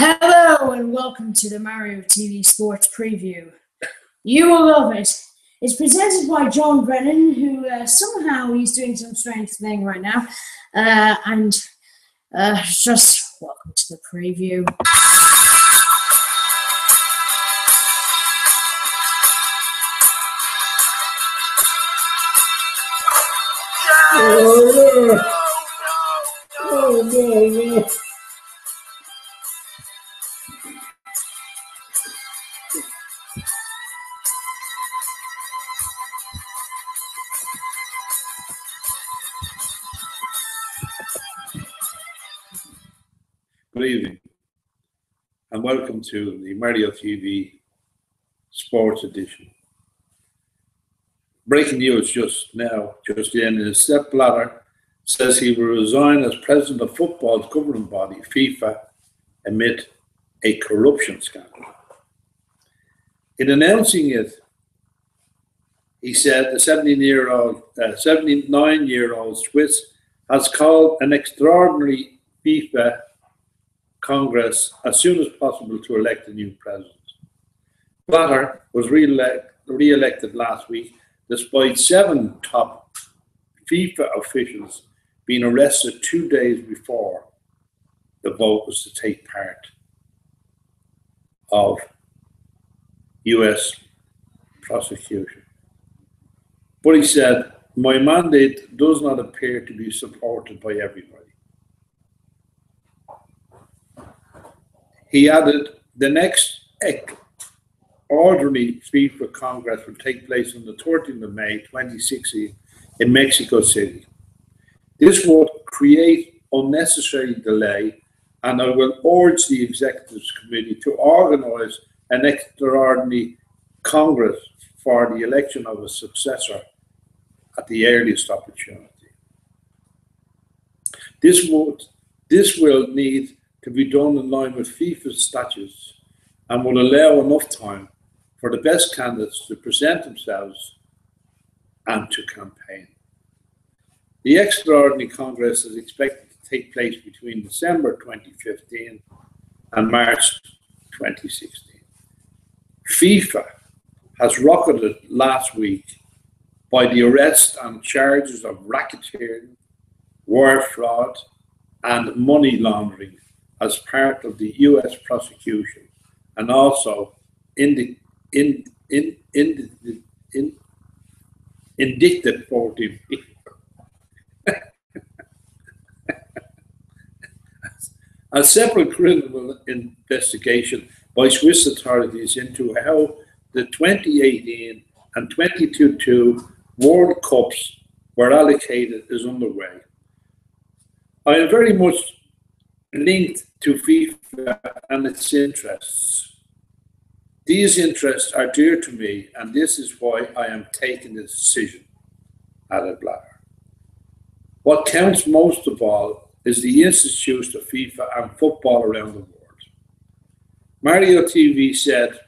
Hello and welcome to the Mario TV Sports Preview. You will love it. It's presented by John Brennan, who somehow he's doing some strange thing right now. Just welcome to the preview. Oh no. Good evening and welcome to the Mario TV Sports Edition. Breaking news just in, Sepp Blatter says he will resign as president of football's governing body, FIFA, amid a corruption scandal. In announcing it, he said the 79-year-old Swiss has called an extraordinary FIFA Congress as soon as possible to elect a new president. Blatter was re-elected last week despite 7 top FIFA officials being arrested 2 days before the vote was to take part of US prosecution. But he said, "My mandate does not appear to be supported by everybody." He added, the next ordinary FIFA Congress will take place on the 13th of May 2016 in Mexico City. This would create unnecessary delay, and I will urge the Executives Committee to organise an extraordinary Congress for the election of a successor at the earliest opportunity. This will need to be done in line with FIFA's statutes and will allow enough time for the best candidates to present themselves and to campaign. The extraordinary Congress is expected to take place between December 2015 and March 2016. FIFA has rocketed last week by the arrest and charges of racketeering, wire fraud, and money laundering as part of the US prosecution, and also indicted 14 people. A separate criminal investigation by Swiss authorities into how the 2018 and 2022 World Cups were allocated is underway. I am very much linked to FIFA and its interests. These interests are dear to me, and this is why I am taking the decision, added Blatter. What counts most of all is the institutes of FIFA and football around the world. Mario TV said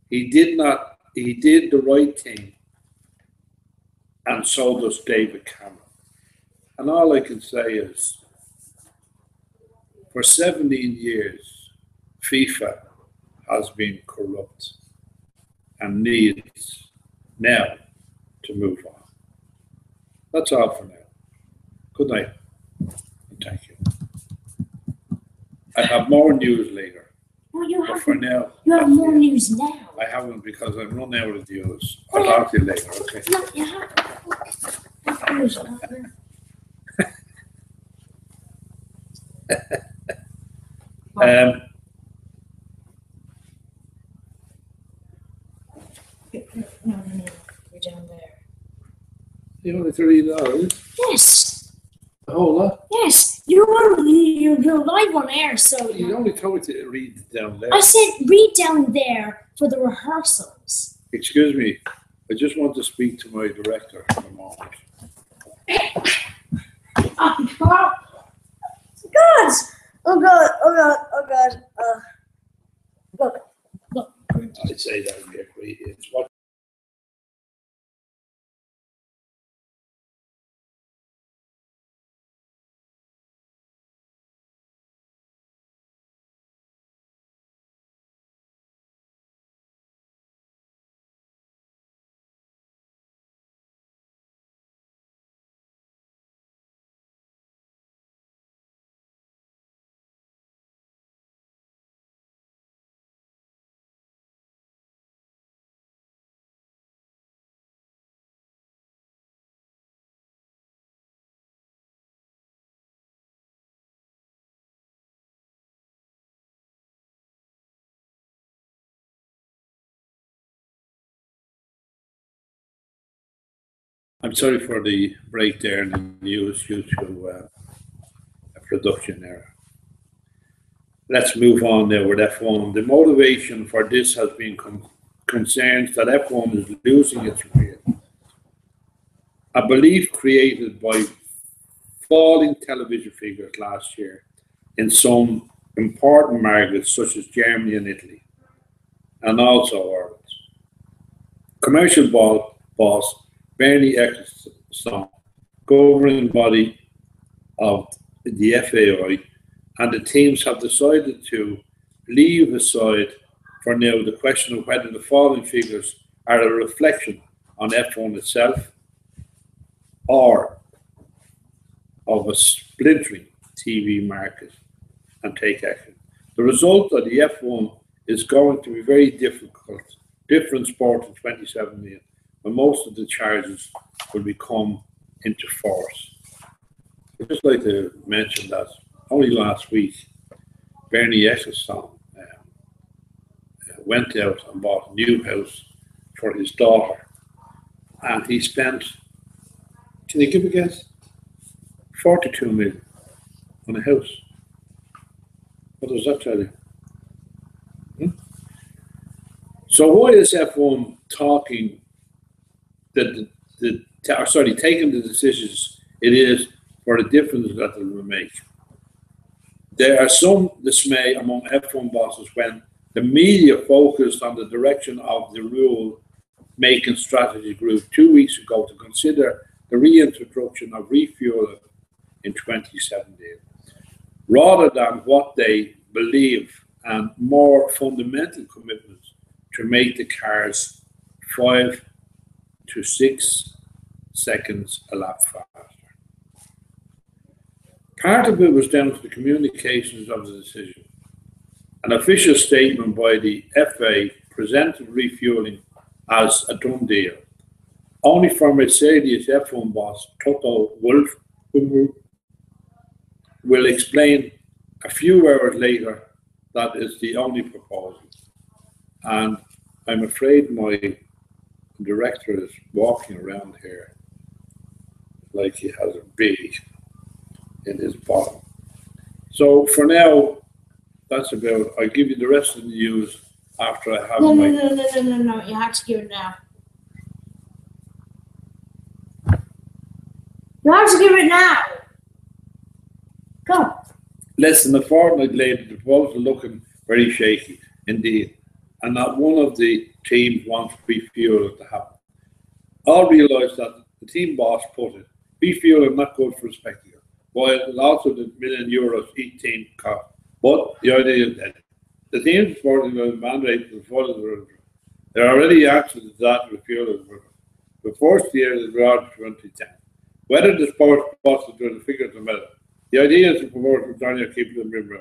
he did the right thing, and so does David Cameron. And all I can say is, for 17 years, FIFA has been corrupt and needs now to move on. That's all for now. Good night, and thank you. I have more news later. No, you but for now, you have more news now. I haven't because I'm running out of news. I'll talk to you later, okay? No, you have news later. No, You're down there. You only $3? Yes. The whole lot? Yes. You're live on air, so You only told me to read down there. I said read down there for the rehearsals. Excuse me. I just want to speak to my director for a moment. Oh God! Oh God! Oh God! Oh God! Look. I'd say that would be a great. It's what I'm sorry for the break there in the news due to a production error. Let's move on now with F1. The motivation for this has been concerns that F1 is losing its appeal. A belief created by falling television figures last year in some important markets such as Germany and Italy, and also Ireland. Commercial boss Bernie Ecclestone, governing body of the FAI, and the teams have decided to leave aside for now the question of whether the falling figures are a reflection on F1 itself or of a splintering TV market and take action. The result of the F1 is going to be very different sport in 2017, when most of the charges will become into force. I'd just like to mention that only last week, Bernie Ecclestone went out and bought a new house for his daughter, and he spent, can you give a guess? 42 million on a house. What does that tell you? So why is F1 taking taking the decisions it is for the difference that it will make? There are some dismay among F1 bosses when the media focused on the direction of the rule-making strategy group 2 weeks ago to consider the reintroduction of refueling in 2017, rather than what they believe and more fundamental commitments to make the cars 5 to 6 seconds a lap faster. Part of it was down to the communications of the decision. An official statement by the FA presented refueling as a done deal. Only for Mercedes F1 boss Toto Wolff will explain a few hours later that is the only proposal. And I'm afraid my director is walking around here like he has a bee in his bottom. So for now, that's about, I'll give you the rest of the news after I have No, you have to give it now. You have to give it now. Go. Less than a fortnight later, the proposal looking very shaky indeed, and not one of the teams wants refueling to happen. All realise that the team boss put it, refueling not good for spectacle, while it's also the €1 million each team cost. But the idea is that the teams supporting the mandate to follow the rules. They're already answered to that refueling the first year of the round 2010. Whether the sports boss is doing the figures of matter. The idea is to promote from Daniel keep them in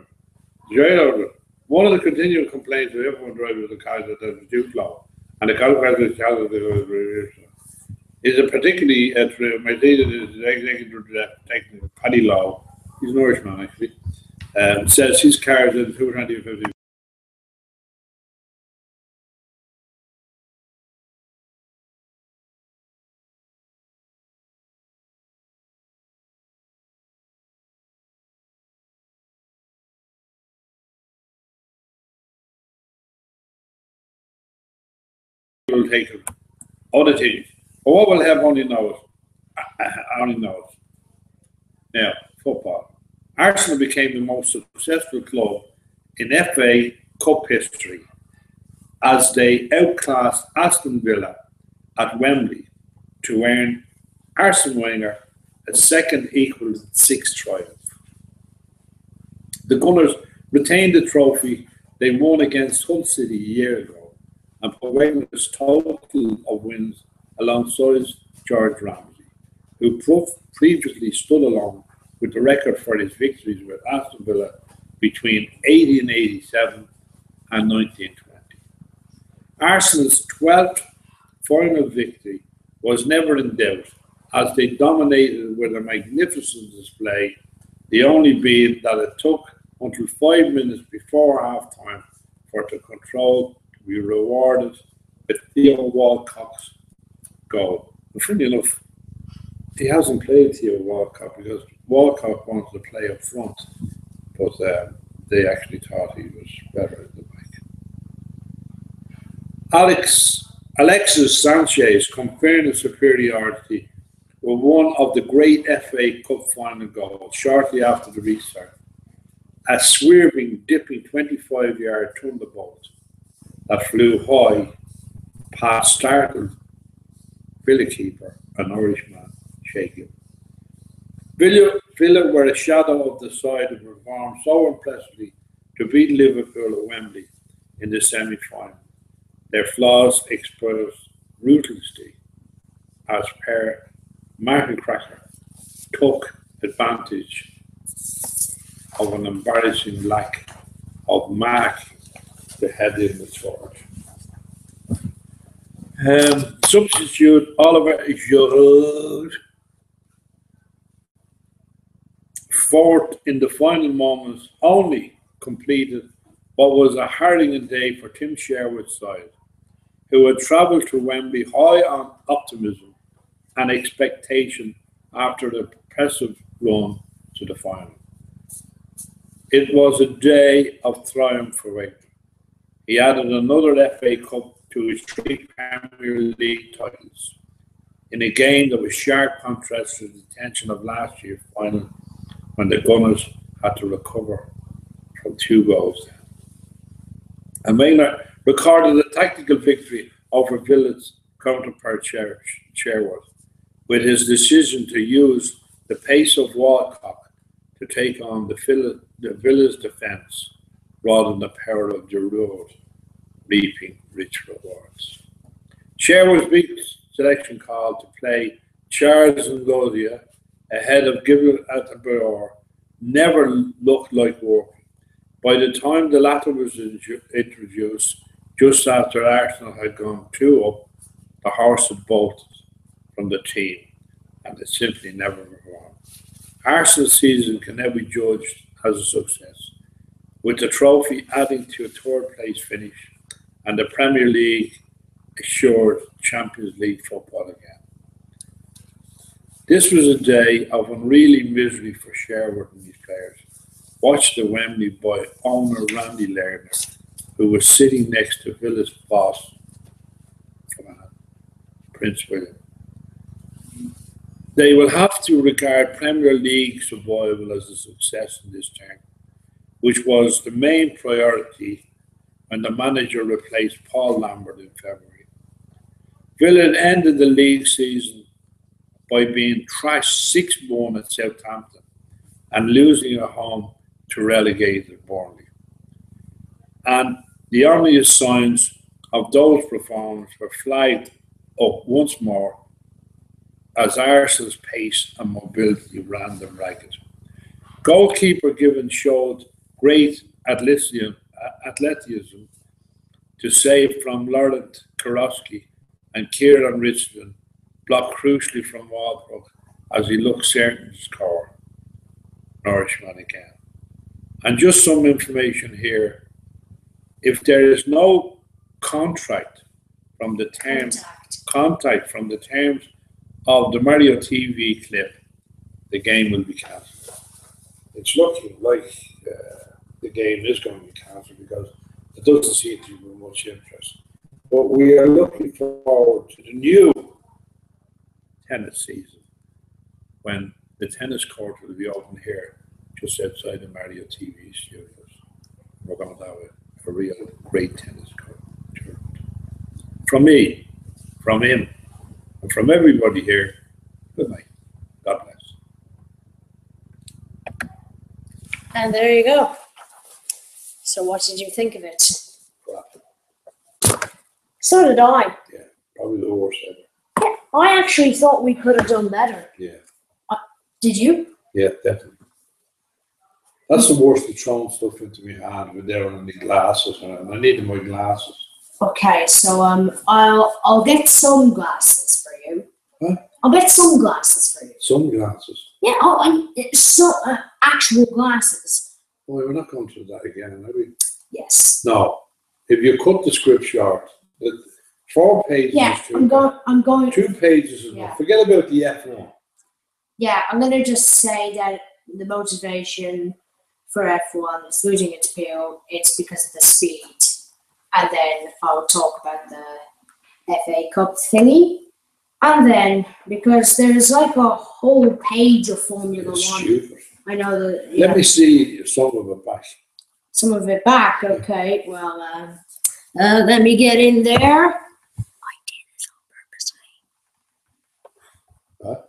one of the continual complaints of everyone driving with the cars that there's a due flow, and the consequences is a particularly Mercedes is executive technical Paddy Law. He's an Irishman actually. Says his cars in 250. Will take other teams. But what will have only knows. Now, football. Arsenal became the most successful club in FA Cup history as they outclassed Aston Villa at Wembley to earn Arsene Wenger a second equal sixth triumph. The Gunners retained the trophy they won against Hull City a year ago, and put Wenger's total of wins alongside George Ramsey, who previously stood along with the record for his victories with Aston Villa between 1887 and 1920. Arsenal's 12th final victory was never in doubt, as they dominated with a magnificent display, the only being that it took until 5 minutes before half-time for the control to be rewarded with Theo Walcott's goal. And funny enough, He hasn't played Theo Walcott because Walcott wanted to play up front, but they actually thought he was better at the back. Alexis Sanchez compared his superiority with one of the great FA Cup final goals shortly after the restart. A swerving, dipping 25-yard thunderbolt that flew high past startled Villa keeper, an Irishman, shaking. Villa were a shadow of the side and performed so impressively to beat Liverpool at Wembley in the semi-final. Their flaws exposed ruthlessly as per Martin Cracker took advantage of an embarrassing lack of mark to head in the charge. Substitute Oliver Giroud, fourth in the final moments, only completed what was a harrowing day for Tim Sherwood's side, who had travelled to Wembley high on optimism and expectation after the impressive run to the final. It was a day of triumph for Wenger. He added another FA Cup to his 3 Premier League titles in a game that was sharp contrast to the tension of last year's final when the Gunners had to recover from 2 goals down. And Wenger recorded a tactical victory over Villa's counterpart Sherwood with his decision to use the pace of Walcott to take on the Villa's defence rather than the power of Giroud, reaping rich rewards. Sherwood's big selection call to play Charles Ngodia ahead of Gibbon at the Bauer never looked like working. By the time the latter was introduced, just after Arsenal had gone 2 up, the horse had bolted from the team, and it simply never performed. Arsenal's season can never be judged as a success, with the trophy adding to a 3rd place finish and the Premier League assured Champions League football again. This was a day of unreal misery for Sherwood and his players. Watched the Wembley by owner Randy Lerner, who was sitting next to Villa's boss, Prince William. They will have to regard Premier League survival as a success in this term, which was the main priority when the manager replaced Paul Lambert in February. Villa ended the league season by being trashed 6-1 at Southampton and losing at home to relegated Burnley. And the obvious signs of those performances were flagged up once more as Arsenal's pace and mobility ran them ragged. Goalkeeper Given showed great athleticism to save from Laurent Karosky, and Kieran Richardson blocked crucially from Walbrook as he looked certain to score. Norwishman again. And just some information here. If there is no contact from the terms of the Mario TV clip, the game will be cancelled. It's looking like the game is going to be cancelled because it doesn't seem to be much interest. But we are looking forward to the new tennis season when the tennis court will be open here just outside the Mario TV studios. We're going to have a real great tennis court. From me, from him, and from everybody here, good night. God bless. And there you go. So what did you think of it? Crap. So did I. Yeah, probably the worst ever. Yeah, I actually thought we could have done better. Yeah. Did you? Yeah, definitely. That's the worst of throwing stuff into my hand with there on the glasses, and I needed my glasses. Okay, so I'll get some glasses for you. Huh? I'll get some glasses for you. Some glasses. Yeah, actual glasses. Well, we're not going through that again, are we? Yes. No. If you cut the script short, 4 pages Yeah, is too I'm going. 2 pages is enough. Yeah. Forget about the F1. Yeah, I'm gonna just say that the motivation for F1 is losing its appeal. It's because of the speed, and then I'll talk about the FA Cup thingy, and then because there's like a whole page of Formula It's One. stupid. I know that. Let me see some of it back. Some of it back. Okay, well, let me get in there. I did this on purpose. Huh?